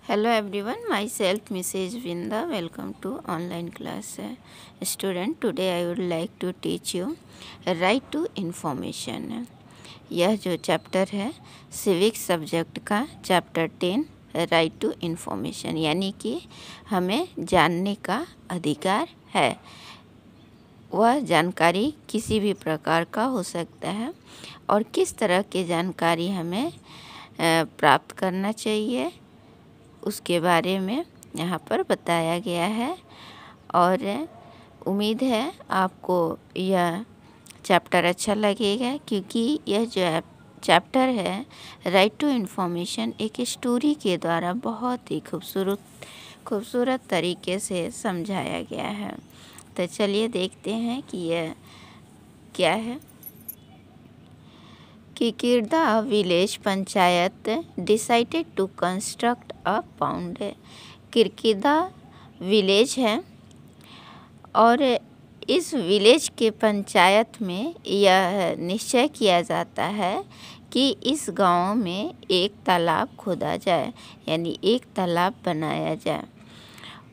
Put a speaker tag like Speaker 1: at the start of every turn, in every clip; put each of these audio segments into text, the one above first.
Speaker 1: Hello everyone, myself Mrs. Vinda. Welcome to online class. Student, today I would like to teach you right to information. यह जो chapter है civic subject का chapter 10 right to information, यानी कि हमें जानने का अधिकार है। वह जानकारी किसी भी प्रकार का हो सकता है और किस तरह की जानकारी हमें प्राप्त करना चाहिए उसके बारे में यहाँ पर बताया गया है। और उम्मीद है आपको यह चैप्टर अच्छा लगेगा, क्योंकि यह जो चैप्टर है राइट टू इन्फॉर्मेशन एक स्टोरी के द्वारा बहुत ही खूबसूरत तरीके से समझाया गया है। तो चलिए देखते हैं कि यह क्या है। Kikirda village panchayat decided to construct a pound. Kirkirda village है और इस विलेज के पंचायत में यह निश्चय किया जाता है कि इस गांव में एक तालाब खोदा जाए, यानी एक तालाब बनाया जाए।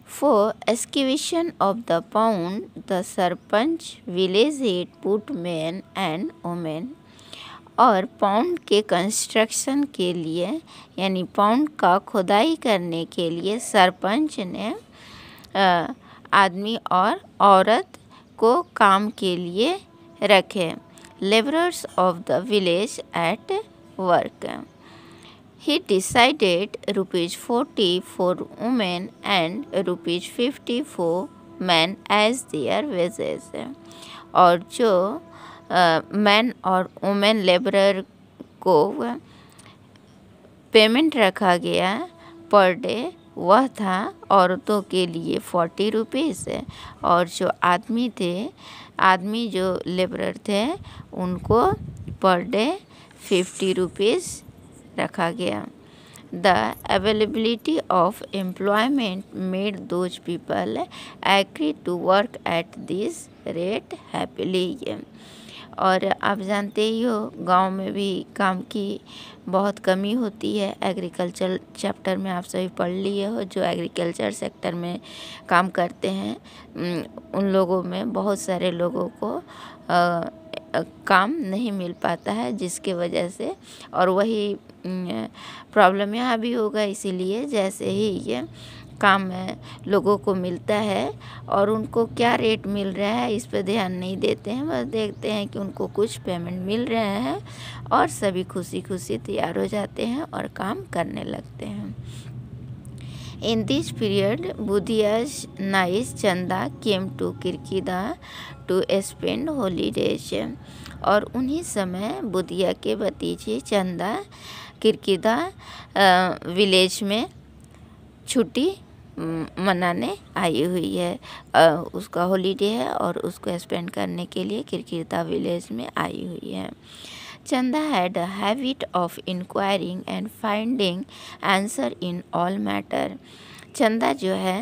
Speaker 1: For excavation of the pound the sarpanch village head put man and women. और पाउंड के कंस्ट्रक्शन के लिए, यानी पाउंड का खुदाई करने के लिए सरपंच ने आदमी और औरत को काम के लिए रखे। Labourers of the village at work. He decided ₹40 for women and ₹50 for man as their wages. और जो मैन और वुमेन लेबरर को पेमेंट रखा गया पर डे वह था औरतों के लिए ₹40 और जो आदमी जो लेबरर थे उनको पर डे ₹50 रखा गया। The availability of employment made those people agree to work at this rate happily। और आप जानते ही हो गांव में भी काम की बहुत कमी होती है। एग्रीकल्चर चैप्टर में आप सभी पढ़ लिए हो, जो एग्रीकल्चर सेक्टर में काम करते हैं उन लोगों में बहुत सारे लोगों को काम नहीं मिल पाता है, जिसके वजह से, और वही प्रॉब्लम यहाँ भी होगा। इसीलिए जैसे ही ये काम लोगों को मिलता है और उनको क्या रेट मिल रहा है इस पर ध्यान नहीं देते हैं, बस देखते हैं कि उनको कुछ पेमेंट मिल रहा है और सभी खुशी खुशी तैयार हो जाते हैं और काम करने लगते हैं। In this period, Budhia's niece Chanda came to Kirkida to spend holidays। और उन्हीं समय बुधिया के भतीजी चंदा किरकिदा विलेज में छुट्टी मनाने आई हुई है। उसका हॉलीडे है और उसको स्पेंड करने के लिए किरकिदा विलेज में आई हुई है। चंदा had a habit of enquiring and finding answer in all matter. चंदा जो है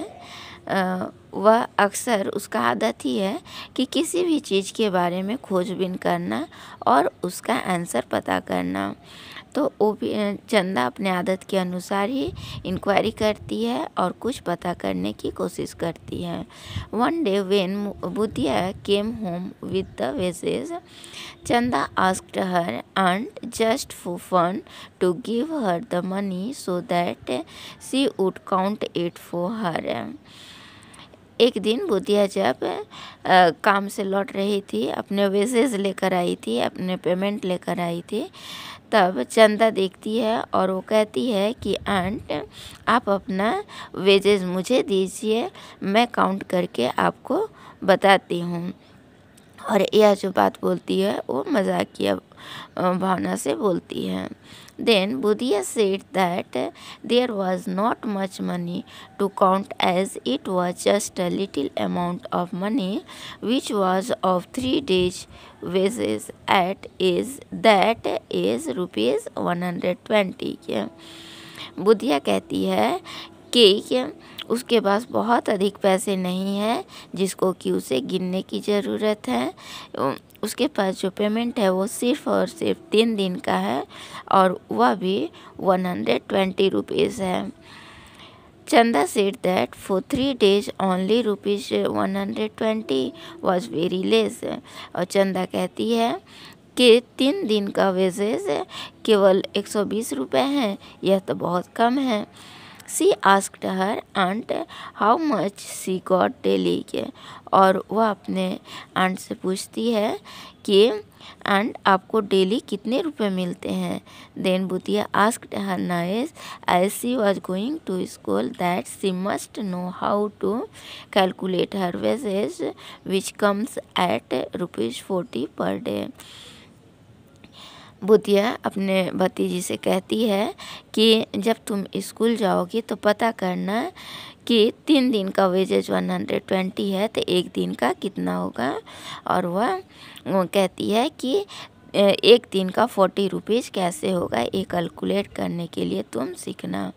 Speaker 1: वह अक्सर, उसका आदत ही है कि किसी भी चीज़ के बारे में खोजबीन करना और उसका आंसर पता करना। तो वो भी चंदा अपने आदत के अनुसार ही इंक्वायरी करती है और कुछ पता करने की कोशिश करती है। One day when Budhiya came home with the wages, Chanda asked her aunt just for fun to give her the money so that she would count it for her। एक दिन बुधिया जब काम से लौट रही थी, अपने वेजेस लेकर आई थी, अपने पेमेंट लेकर आई थी, तब चंदा देखती है और वो कहती है कि आंट आप अपना वेजेस मुझे दीजिए, मैं काउंट करके आपको बताती हूँ। और यह जो बात बोलती है वो मजाकिया भावना से बोलती है। Then Budhiya said that there was not much money to count, as it was just a little amount of money which was of 3 days wages at is ₹120। Budhiya कहती है कि उसके पास बहुत अधिक पैसे नहीं हैं जिसको कि उसे गिनने की ज़रूरत है। उसके पास जो पेमेंट है वो सिर्फ़ और सिर्फ 3 दिन का है और वह भी ₹120 है। Chanda said that for 3 days only rupees 120 was very less. और चंदा कहती है कि 3 दिन का वेजेस केवल 120 रुपये हैं, यह तो बहुत कम है। She asked her aunt how much she got daily के, और वह अपने आंट से पूछती है कि आंट आपको डेली कितने रुपए मिलते हैं। Then Bhutia asked her niece as she was going to school that she must know how to calculate her wages which comes at rupees 40 per day। Budhiya अपने भतीजी से कहती है कि जब तुम स्कूल जाओगी तो पता करना कि 3 दिन का वेजेज 120 है तो 1 दिन का कितना होगा। और वह कहती है कि 1 दिन का 40 रुपीज़ कैसे होगा, ये कैलकुलेट करने के लिए तुम सीखना।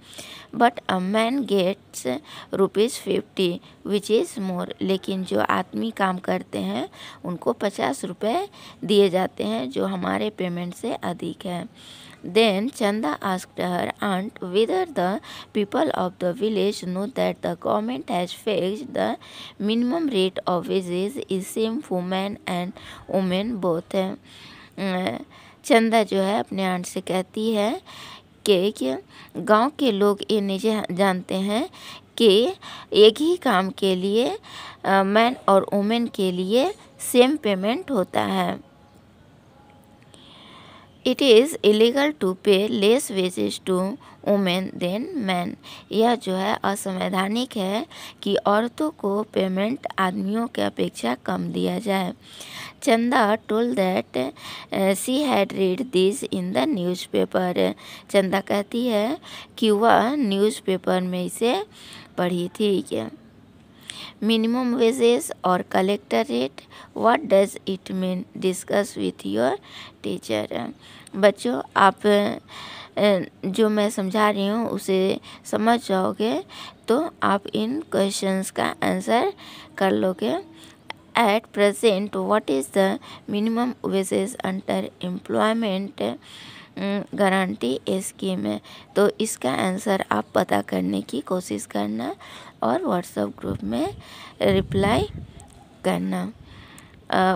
Speaker 1: But a man gets rupees 50 which is more, लेकिन जो आदमी काम करते हैं उनको 50 रुपये दिए जाते हैं, जो हमारे पेमेंट से अधिक है। Then Chanda asked her aunt whether the people of the village know that the government has fixed the minimum rate of wages is same for men and women both। चंदा जो है अपने आंट से कहती है कि गांव के लोग ये नहीं जानते हैं कि एक ही काम के लिए मैन और वुमेन के लिए सेम पेमेंट होता है। It is illegal to pay less wages to women than men। यह जो है असंवैधानिक है कि औरतों को पेमेंट आदमियों के अपेक्षा कम दिया जाए। चंदा told that she had read this in the newspaper। चंदा कहती है कि वह न्यूज़पेपर में इसे पढ़ी थी। क्या मिनिमम वेजेस और collector rate, what does it mean, discuss with your teacher. बच्चों आप जो मैं समझा रही हूँ उसे समझ जाओगे तो आप इन क्वेश्चंस का आंसर कर लोगे। At present what is the minimum wages under employment guarantee scheme है, तो इसका आंसर आप पता करने की कोशिश करना और व्हाट्सएप ग्रुप में रिप्लाई करना।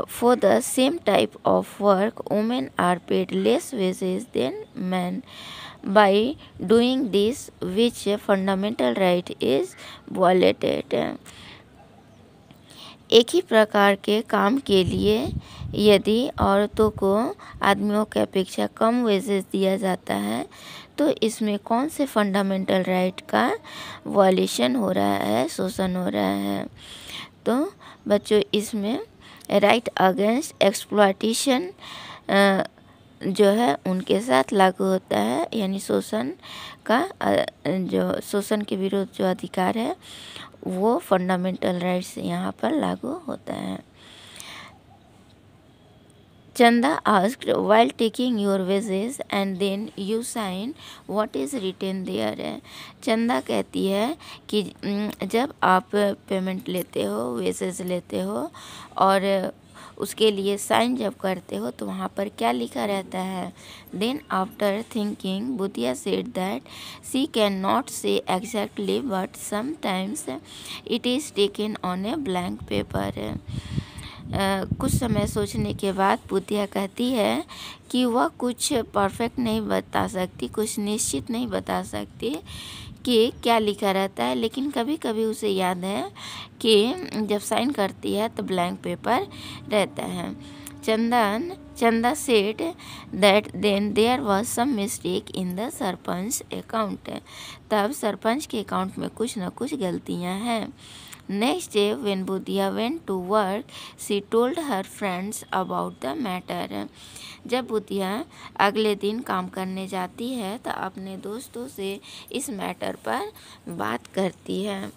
Speaker 1: For the same type of work, women are paid less wages than men. By doing this, which fundamental right is violated? एक ही प्रकार के काम के लिए यदि औरतों को आदमियों के अपेक्षा कम वेजेस दिया जाता है तो इसमें कौन से फंडामेंटल राइट का वायलेशन हो रहा है, शोषण हो रहा है। तो बच्चों इसमें राइट अगेंस्ट एक्सप्लॉयटेशन जो है उनके साथ लागू होता है, यानी शोषण का जो शोषण के विरुद्ध जो अधिकार है वो फंडामेंटल राइट्स यहाँ पर लागू होता है। चंदा asked while taking your wages and then you sign what is written there। चंदा कहती है कि जब आप पेमेंट लेते हो, वेजेस लेते हो और उसके लिए साइन जब करते हो तो वहाँ पर क्या लिखा रहता है। Then after thinking Budhiya said that she can not say exactly but sometimes it is taken on a blank paper. कुछ समय सोचने के बाद बुधिया कहती है कि वह कुछ परफेक्ट नहीं बता सकती, कुछ निश्चित नहीं बता सकती कि क्या लिखा रहता है, लेकिन कभी कभी उसे याद है कि जब साइन करती है तो ब्लैंक पेपर रहता है। Chanda said that then there was some mistake in the sarpanch account. तब सरपंच के अकाउंट में कुछ न कुछ गलतियां हैं। Next day when Budhiya went to work she told her friends about the matter. जब बुधिया अगले दिन काम करने जाती है तो अपने दोस्तों से इस मैटर पर बात करती है।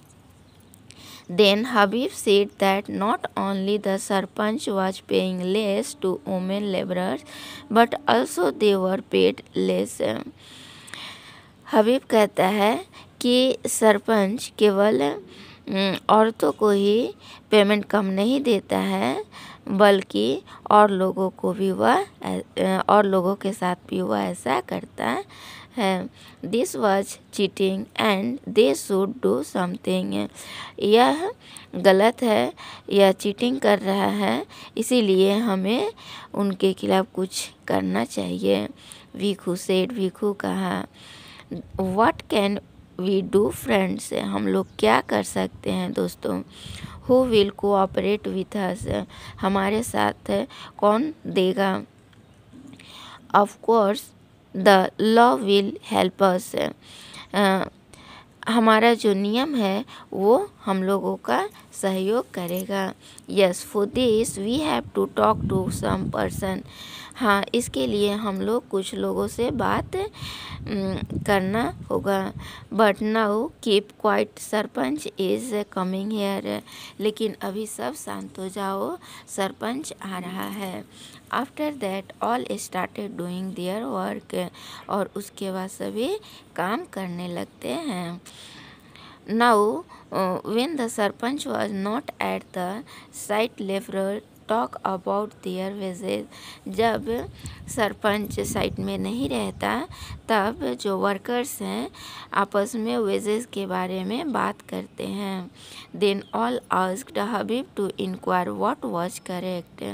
Speaker 1: Then Habib said that not only the sarpanch was paying less to women laborers but also they were paid less। हबीब कहता है कि सरपंच केवल औरतों को ही पेमेंट कम नहीं देता है बल्कि और लोगों को भी वह और लोगों के साथ भी वह ऐसा करता है। This was cheating and they should do something. यह गलत है, यह चीटिंग कर रहा है, इसीलिए हमें उनके खिलाफ कुछ करना चाहिए। वीकू सेड, वीकू कहा। What can we do friends, हम लोग क्या कर सकते हैं दोस्तों। Who will cooperate with us, हमारे साथ कौन देगा। Of course the law will help us, हमारा जो नियम है वो हम लोगों का सहयोग करेगा। Yes, for this we have to talk to some person, हाँ इसके लिए हम लोग कुछ लोगों से बात करना होगा। But now keep quiet, sarpanch is coming here, लेकिन अभी सब शांत हो जाओ, सरपंच आ रहा है। After that all started doing their work, और उसके बाद सभी काम करने लगते हैं। Now when the sarpanch was not at the site, laborer talk about their wages, जब सरपंच साइट में नहीं रहता तब जो वर्कर्स हैं आपस में वेजेस के बारे में बात करते हैं। Then all asked Habib to inquire what was correct,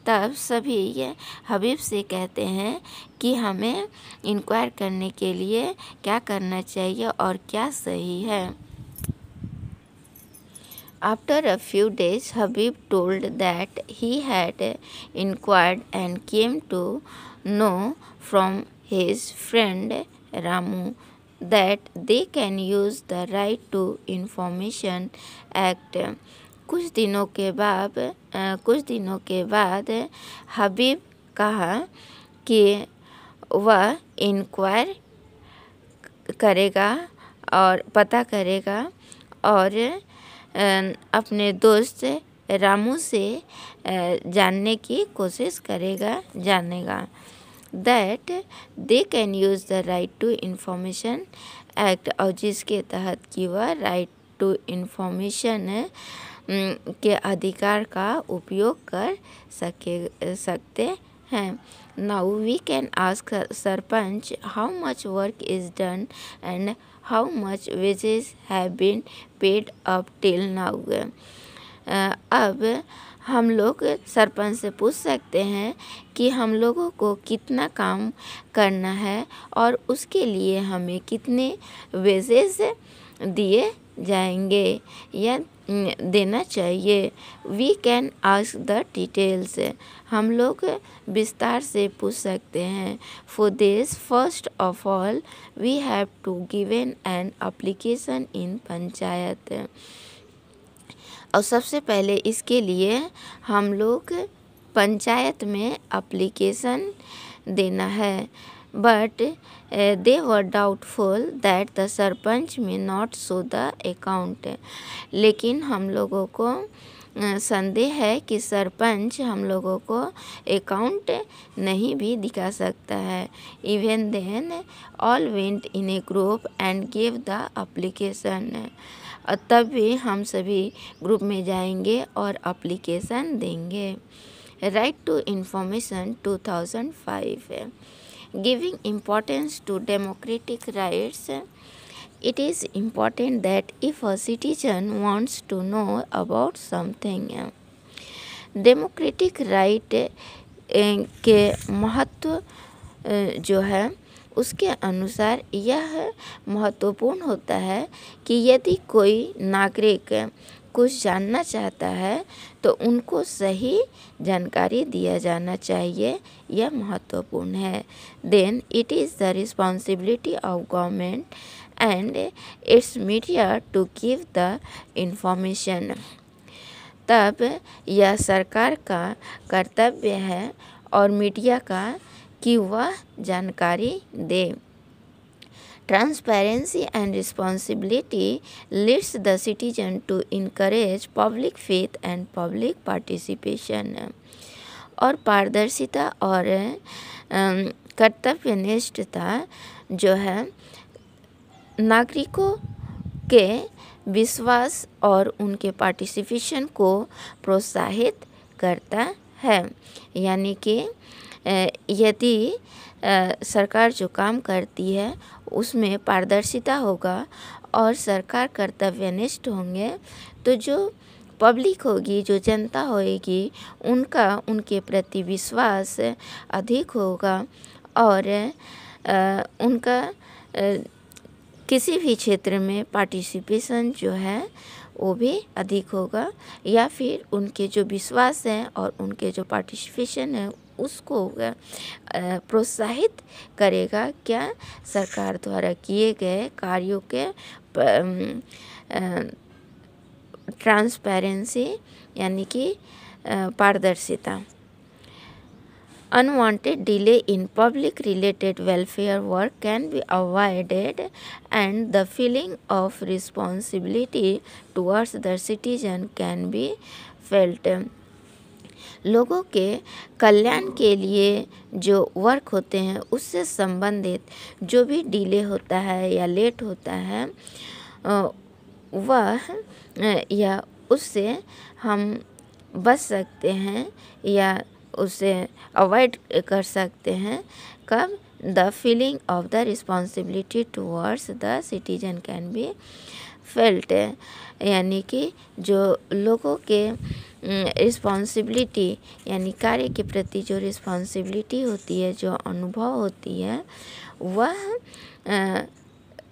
Speaker 1: तब सभी ये हबीब से कहते हैं कि हमें इंक्वायर करने के लिए क्या करना चाहिए और क्या सही है। After a few days, Habib told that he had inquired and came to know from his friend Ramu that they can use the Right to Information Act. कुछ दिनों के बाद हबीब कहा कि वह इंक्वायर करेगा और पता करेगा और अपने दोस्त रामू से जानने की कोशिश जानेगा। That they can use the right to information act, और जिसके तहत कि वह राइट टू इंफॉर्मेशन के अधिकार का उपयोग कर सकते हैं। Now we can ask sarpanch how much work is done and how much wages have been paid up till now. अब हम लोग सरपंच से पूछ सकते हैं कि हम लोगों को कितना काम करना है और उसके लिए हमें कितने वेजेस दिए जाएंगे या देना चाहिए। We can ask the details, हम लोग विस्तार से पूछ सकते हैं। For this first of all we have to given an application in panchayat, और सबसे पहले इसके लिए हम लोग पंचायत में एप्लीकेशन देना है। But they were doubtful that the sarpanch में नॉट शो द अकाउंट, लेकिन हम लोगों को संदेह है कि सरपंच हम लोगों को अकाउंट नहीं भी दिखा सकता है। Even then all went in a group and give the application, और तब भी हम सभी ग्रुप में जाएंगे और एप्लीकेशन देंगे। Right to information 2005, giving importance to democratic rights. It is important that if a citizen wants to know about something, democratic right के महत्व जो है उसके अनुसार यह महत्वपूर्ण होता है कि यदि कोई नागरिक कुछ जानना चाहता है तो उनको सही जानकारी दिया जाना चाहिए, यह महत्वपूर्ण है। Then it is the responsibility of government and its media to give the information, तब यह सरकार का कर्तव्य है और मीडिया का कि वह जानकारी दे। Transparency and responsibility leads the citizen to encourage public faith and public participation, और पारदर्शिता और कर्तव्यनिष्ठता जो है नागरिकों के विश्वास और उनके पार्टिसिपेशन को प्रोत्साहित करता है। यानी कि यदि सरकार जो काम करती है उसमें पारदर्शिता होगा और सरकार कर्तव्यनिष्ठ होंगे, तो जो पब्लिक होगी, जो जनता होएगी, उनका उनके प्रति विश्वास अधिक होगा और उनका किसी भी क्षेत्र में पार्टिसिपेशन जो है वो भी अधिक होगा, या फिर उनके जो विश्वास है और उनके जो पार्टिसिपेशन है उसको प्रोत्साहित करेगा क्या सरकार द्वारा किए गए कार्यों के ट्रांसपेरेंसी यानी कि पारदर्शिता। Unwanted delay in public related welfare work can be avoided and the feeling of responsibility towards the citizen can be felt. लोगों के कल्याण के लिए जो वर्क होते हैं उससे संबंधित जो भी डिले होता है या लेट होता है वह या उससे हम बच सकते हैं या उसे अवॉइड कर सकते हैं। कब? The feeling of the responsibility towards the citizen can be felt, यानी कि जो लोगों के रिस्पॉन्सिबिलिटी यानी कार्य के प्रति जो रिस्पॉन्सिबिलिटी होती है, जो अनुभव होती है, वह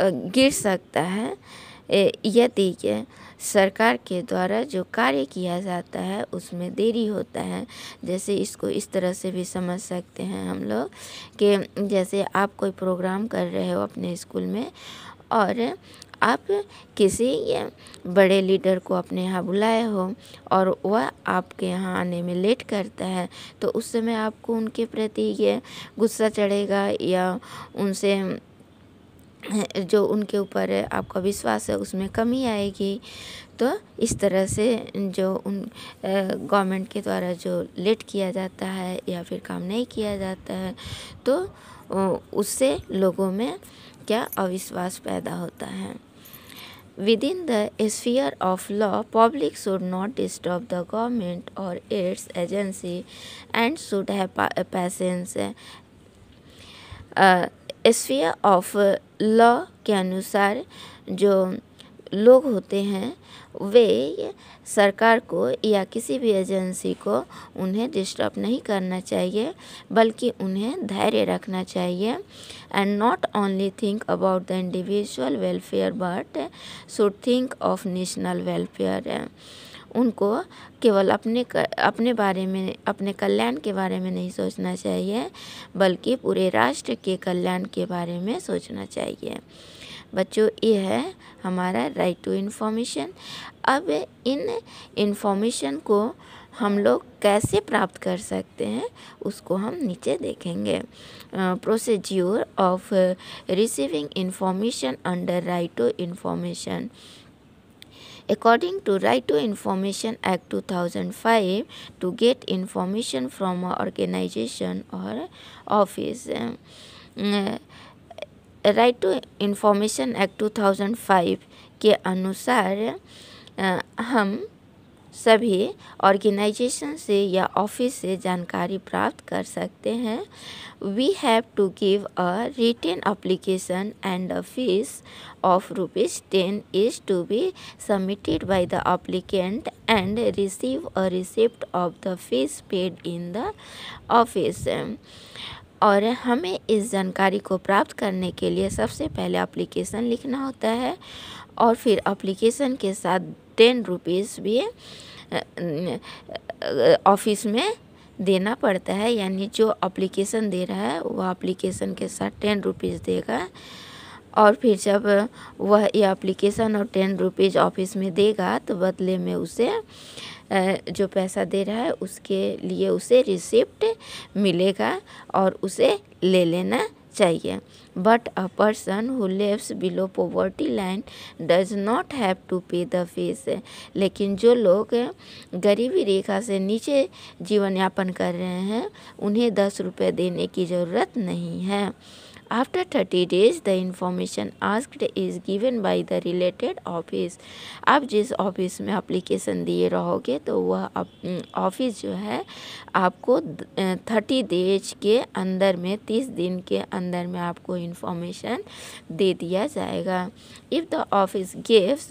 Speaker 1: गिर सकता है यदि सरकार के द्वारा जो कार्य किया जाता है उसमें देरी होता है। जैसे इसको इस तरह से भी समझ सकते हैं हम लोग कि जैसे आप कोई प्रोग्राम कर रहे हो अपने स्कूल में और आप किसी बड़े लीडर को अपने यहाँ बुलाए हो और वह आपके यहाँ आने में लेट करता है, तो उस समय आपको उनके प्रति ये गुस्सा चढ़ेगा या उनसे जो उनके ऊपर आपका विश्वास है उसमें कमी आएगी। तो इस तरह से जो उन गवर्नमेंट के द्वारा जो लेट किया जाता है या फिर काम नहीं किया जाता है तो उससे लोगों में क्या अविश्वास पैदा होता है। Within the sphere of law, public should not disturb the government or its agency and should have patience. Sphere of law के अनुसार जो लोग होते हैं वे सरकार को या किसी भी एजेंसी को उन्हें डिस्टर्ब नहीं करना चाहिए, बल्कि उन्हें धैर्य रखना चाहिए। And not only think about the individual welfare but should think of national welfare. उनको केवल अपने बारे में, अपने कल्याण के बारे में नहीं सोचना चाहिए, बल्कि पूरे राष्ट्र के कल्याण के बारे में सोचना चाहिए। बच्चों, ये है हमारा राइट टू इन्फॉर्मेशन। अब इन इन्फॉर्मेशन को हम लोग कैसे प्राप्त कर सकते हैं उसको हम नीचे देखेंगे। Procedure of receiving information under right to information. According to Right to Information Act 2005, to get information from an organization or office, Right to Information Act 2005 के अनुसार हम सभी ऑर्गेनाइजेशन से या ऑफिस से जानकारी प्राप्त कर सकते हैं। We have to give a written application and a fees of ₹10 is to be submitted by the applicant and receive a receipt of the fees paid in the office. और हमें इस जानकारी को प्राप्त करने के लिए सबसे पहले एप्लीकेशन लिखना होता है और फिर एप्लीकेशन के साथ ₹10 भी ऑफिस में देना पड़ता है। यानी जो एप्लीकेशन दे रहा है वह एप्लीकेशन के साथ ₹10 देगा और फिर जब वह ये एप्लीकेशन और ₹10 ऑफिस में देगा तो बदले में उसे जो पैसा दे रहा है उसके लिए उसे रिसिप्ट मिलेगा और उसे ले लेना चाहिए। But a person who lives below poverty line does not have to pay the fee. लेकिन जो लोग गरीबी रेखा से नीचे जीवन यापन कर रहे हैं उन्हें ₹10 देने की ज़रूरत नहीं है। After 30 days the information asked is given by the related office. आप जिस ऑफिस में एप्लीकेशन दिए रहोगे तो वह ऑफिस जो है आपको 30 डेज के अंदर में 30 दिन के अंदर में आपको इंफॉर्मेशन दे दिया जाएगा। If the office gives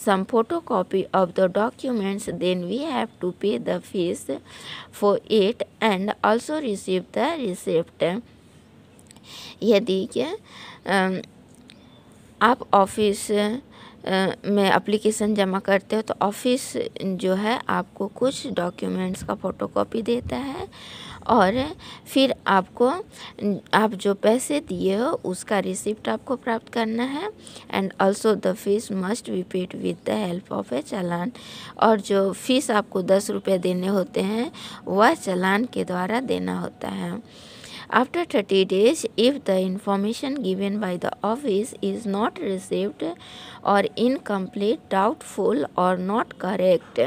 Speaker 1: some photocopy of the documents then we have to pay the fees for it and also receive the receipt. यदि आप ऑफिस में एप्लीकेशन जमा करते हो तो ऑफिस जो है आपको कुछ डॉक्यूमेंट्स का फ़ोटोकॉपी देता है और फिर आपको आप जो पैसे दिए हो उसका रिसिप्ट आपको प्राप्त करना है। And also the fees must be paid with the help of a challan. और जो फीस आपको 10 रुपये देने होते हैं वह चालान के द्वारा देना होता है। After 30 days, if the information given by the office is not received or incomplete, doubtful or not correct,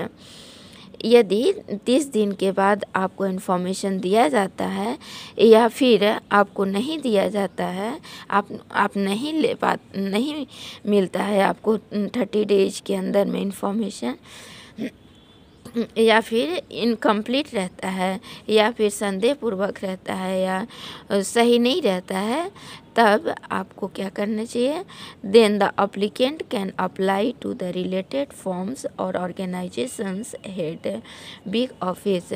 Speaker 1: यदि 30 दिन के बाद आपको इन्फॉर्मेशन दिया जाता है या फिर आपको नहीं दिया जाता है, आप नहीं मिलता है आपको 30 डेज के अंदर में इन्फॉर्मेशन, या फिर इनकम्प्लीट रहता है या फिर संदेहपूर्वक रहता है या सही नहीं रहता है, तब आपको क्या करना चाहिए? Then the applicant can apply to the related forms और ऑर्गेनाइजेशंस हेड बिग ऑफिस।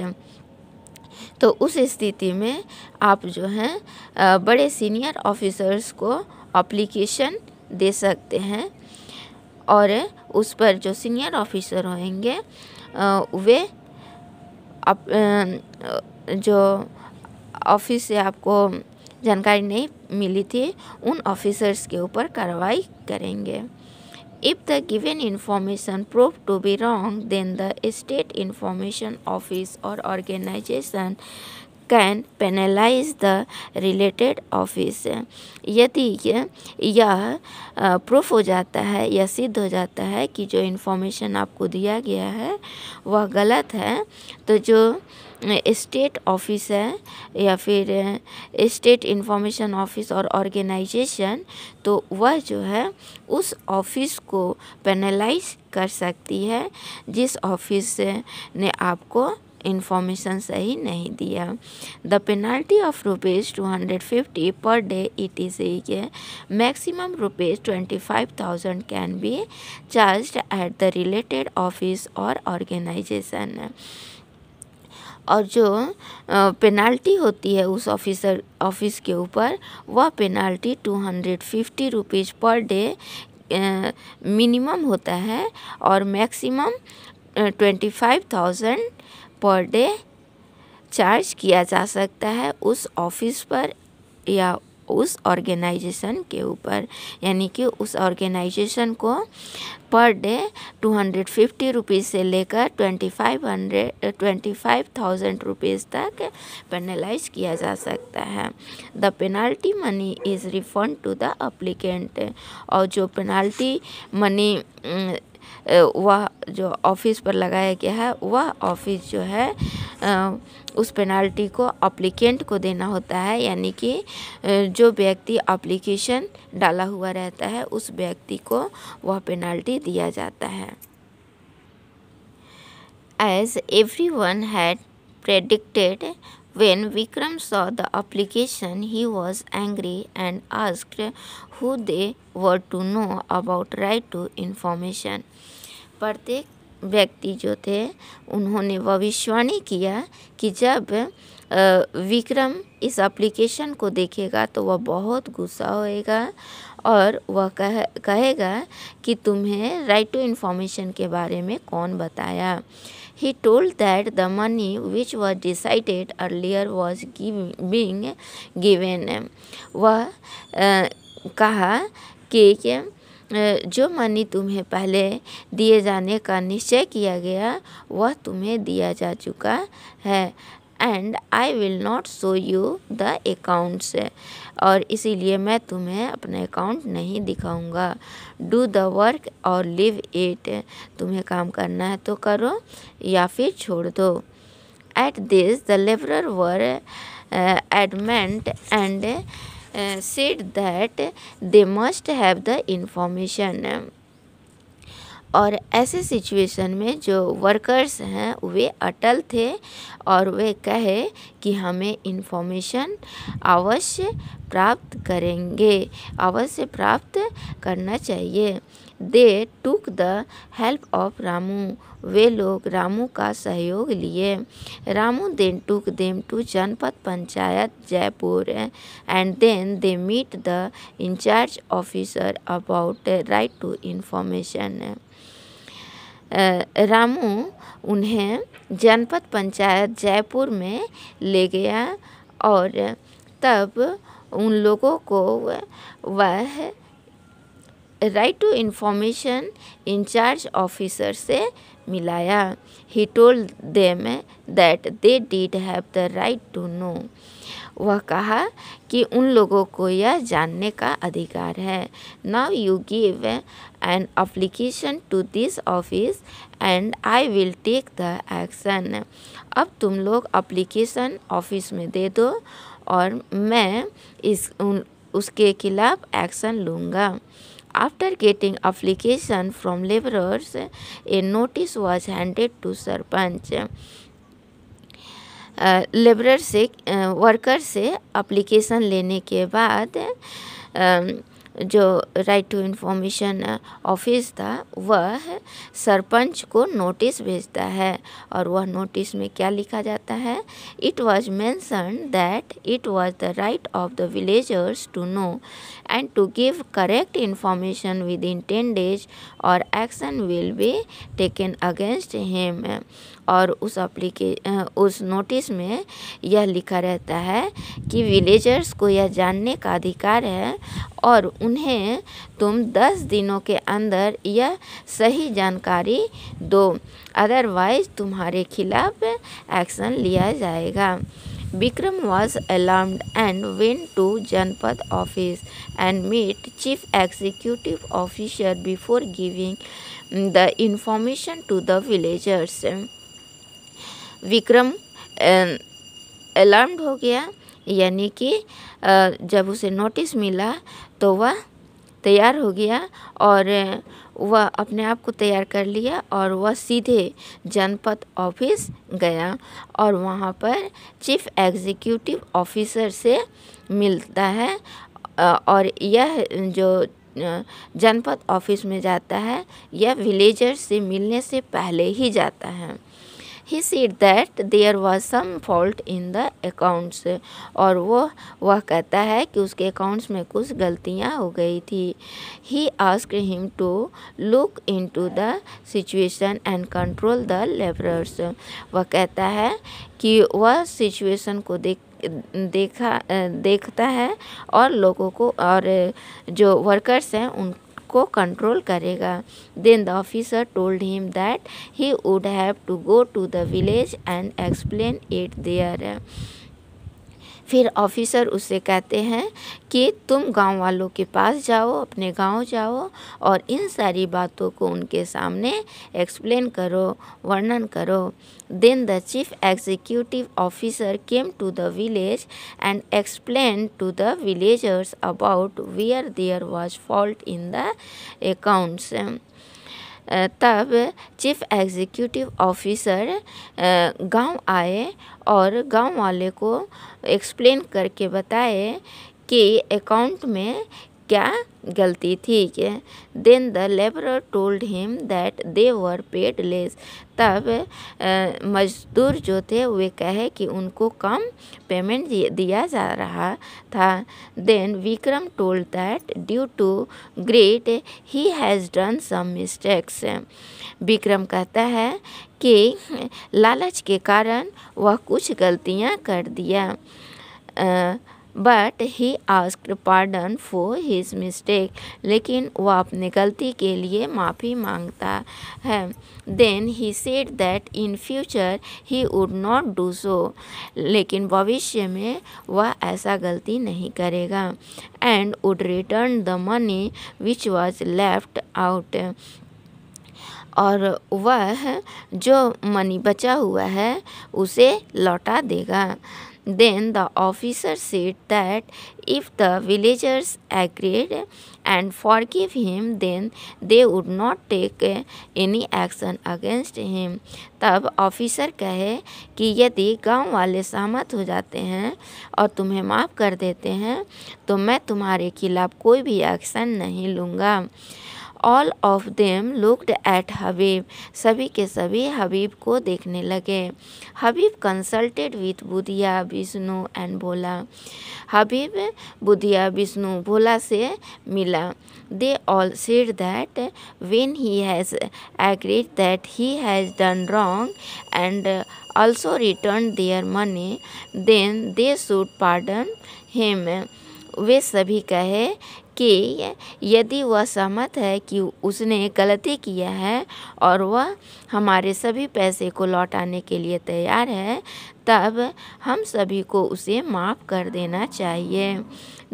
Speaker 1: तो उस स्थिति में आप जो हैं बड़े सीनियर ऑफिसर्स को अप्लीकेशन दे सकते हैं और उस पर जो सीनियर ऑफिसर होंगे वे जो ऑफिस से आपको जानकारी नहीं मिली थी उन ऑफिसर्स के ऊपर कार्रवाई करेंगे। If the given information prove to be wrong then the state information office और organisation can penalise the related office. यदि यह प्रूफ हो जाता है या सिद्ध हो जाता है कि जो इन्फॉर्मेशन आपको दिया गया है वह गलत है, तो जो स्टेट ऑफिस है या फिर स्टेट इंफॉर्मेशन ऑफिस और ऑर्गेनाइजेशन, तो वह जो है उस ऑफिस को पेनलाइज कर सकती है जिस ऑफिस ने आपको इंफॉर्मेशन सही नहीं दिया। The penalty of ₹250 per day it is maximum ₹25,000 can be charged at the related office और ऑर्गेनाइजेशन। और जो पेनल्टी होती है उस ऑफिस के ऊपर वह पेनल्टी ₹250 पर डे मिनिमम होता है और मैक्सिमम 25,000 पर डे चार्ज किया जा सकता है उस ऑफिस पर या उस ऑर्गेनाइजेशन के ऊपर। यानी कि उस ऑर्गेनाइजेशन को पर डे ₹250 से लेकर 25,000 रुपीज़ तक पेनलाइज किया जा सकता है। The penalty money is refund to the applicant. और जो पेनल्टी मनी वह जो ऑफिस पर लगाया गया है वह ऑफिस जो है उस पेनल्टी को अप्लीकेंट को देना होता है। यानी कि जो व्यक्ति एप्लीकेशन डाला हुआ रहता है उस व्यक्ति को वह पेनल्टी दिया जाता है। As everyone had predicted, when Vikram saw the application, he was angry and asked who they were to know about right to information. प्रत्येक व्यक्ति जो थे उन्होंने भविष्यवाणी किया कि जब विक्रम इस एप्लीकेशन को देखेगा तो वह बहुत गुस्सा होएगा और वह कहेगा कि तुम्हें राइट टू इन्फॉर्मेशन के बारे में कौन बताया। He told that the money which was decided earlier was being given. वह कहा कि जो मनी तुम्हें पहले दिए जाने का निश्चय किया गया वह तुम्हें दिया जा चुका है। And I will not show you the accounts. और इसीलिए मैं तुम्हें अपने अकाउंट नहीं दिखाऊंगा। डू द वर्क और लिव इट। तुम्हें काम करना है तो करो या फिर छोड़ दो। At this the labourer were adamant and said that they must have the information. और ऐसे सिचुएशन में जो वर्कर्स हैं वे अटल थे और वे कहे कि हमें इन्फॉर्मेशन अवश्य प्राप्त करेंगे, अवश्य प्राप्त करना चाहिए। They took the help of Ramu, वे लोग रामू का सहयोग लिए। Ramu then took them to Janpad panchayat Jaipur and then they meet the incharge officer about right to information. Ramu उन्हें जनपद पंचायत जयपुर में ले गया और तब उन लोगों को वह right to information incharge officer से मिलाया। He told them that they did have the right to know, वह कहा कि उन लोगों को यह जानने का अधिकार है। Now you give an application to this office and I will take the action. अब तुम लोग एप्लीकेशन ऑफिस में दे दो और मैं उसके खिलाफ एक्शन लूँगा। After getting application from laborers, a notice was handed to sarpanch. Labourer से वर्कर से एप्लीकेशन लेने के बाद जो राइट टू इन्फॉर्मेशन ऑफिस था वह सरपंच को नोटिस भेजता है और वह नोटिस में क्या लिखा जाता है? It was mentioned that it was the right of the villagers to know and to give correct information within 10 days और action will be taken against him. और उस नोटिस में यह लिखा रहता है कि विलेजर्स को यह जानने का अधिकार है और उन्हें तुम 10 दिनों के अंदर यह सही जानकारी दो, अदरवाइज तुम्हारे खिलाफ एक्शन लिया जाएगा। Vikram was alarmed and went to Janpad office and met chief executive officer before giving the information to the villagers. Vikram alarmed हो गया, यानी कि जब उसे नोटिस मिला तो वह तैयार हो गया और वह अपने आप को तैयार कर लिया और वह सीधे जनपद ऑफिस गया और वहाँ पर चीफ एग्जीक्यूटिव ऑफिसर से मिलता है। और यह जो जनपद ऑफिस में जाता है यह विलेजर से मिलने से पहले ही जाता है। He said that there was some fault in the accounts और वह कहता है कि उसके अकाउंट्स में कुछ गलतियां हो गई थी। He asked him to look into the situation and control the laborers। वह कहता है कि वह सिचुएशन को देखता है और लोगों को और जो वर्कर्स हैं को कंट्रोल करेगा। Then the officer told him that he would have to go to the village and explain it there। फिर ऑफिसर उससे कहते हैं कि तुम गांव वालों के पास जाओ, अपने गांव जाओ और इन सारी बातों को उनके सामने एक्सप्लेन करो, वर्णन करो। Then the chief executive officer came to the village and explained to the villagers about where there was fault in the accounts। तब चीफ एग्जीक्यूटिव ऑफिसर गांव आए और गांव वाले को एक्सप्लेन करके बताए कि अकाउंट में क्या गलती थी। Then the labourer told him that they were paid less. तब मजदूर जो थे वे कहे कि उनको कम पेमेंट दिया जा रहा था। Then Vikram told that due to grade he has done some mistakes. Vikram कहता है कि लालच के कारण वह कुछ गलतियां कर दिया। But he asked pardon for his mistake, लेकिन वह अपने गलती के लिए माफ़ी मांगता है। Then he said that in future he would not do so, लेकिन भविष्य में वह ऐसा गलती नहीं करेगा। And would return the money which was left out, और वह जो मनी बचा हुआ है उसे लौटा देगा। Then the officer said that if the villagers agreed and forgive him, then they would not take any action against him. तब ऑफिसर कहे कि यदि गांव वाले सहमत हो जाते हैं और तुम्हें माफ़ कर देते हैं तो मैं तुम्हारे खिलाफ कोई भी एक्शन नहीं लूँगा. All of them looked at हबीब. सभी के सभी हबीब को देखने लगे. Habib consulted with Budhiya, Vishnu and Bhola. Habib Budhiya, Vishnu, Bhola से मिला. They all said that when he has agreed that he has done wrong and also returned their money, then they should pardon him. वे सभी कहे कि यदि वह सहमत है कि उसने गलती किया है और वह हमारे सभी पैसे को लौटाने के लिए तैयार है, तब हम सभी को उसे माफ़ कर देना चाहिए.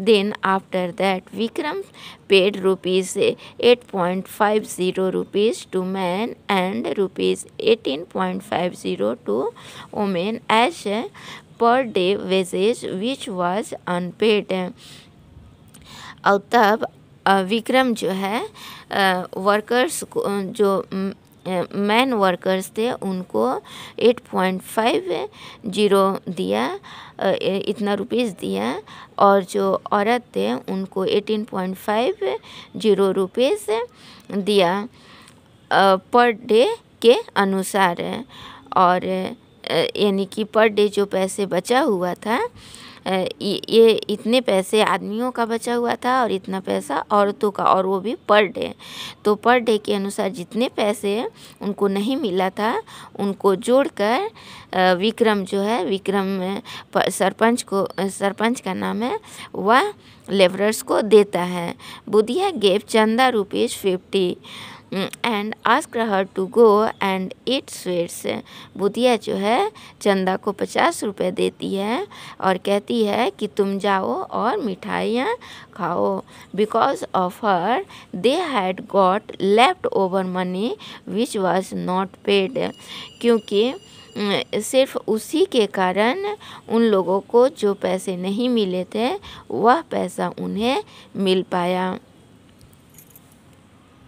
Speaker 1: Then after that Vikram paid rupees 8.50 rupees to men and rupees 18.50 to women as per day wages, which was unpaid. और तब विक्रम जो है वर्कर्स को, जो मैन वर्कर्स थे, उनको 8.50 दिया, इतना रुपीस दिया, और जो औरत थे उनको 18.50 रुपीस दिया पर डे के अनुसार. और यानी कि पर डे जो पैसे बचा हुआ था, ये इतने पैसे आदमियों का बचा हुआ था और इतना पैसा औरतों का, और वो भी पर डे. तो पर डे के अनुसार जितने पैसे उनको नहीं मिला था उनको जोड़कर विक्रम जो है, विक्रम सरपंच का नाम है, वह लेबरर्स को देता है. Budhiya gave Chanda ₹50 and asked her to go and eat sweets. Budhiya जो है चंदा को 50 रुपये देती है और कहती है कि तुम जाओ और मिठाइयाँ खाओ. Because of her they had got left over money which was not paid. क्योंकि सिर्फ उसी के कारण उन लोगों को जो पैसे नहीं मिले थे वह पैसा उन्हें मिल पाया.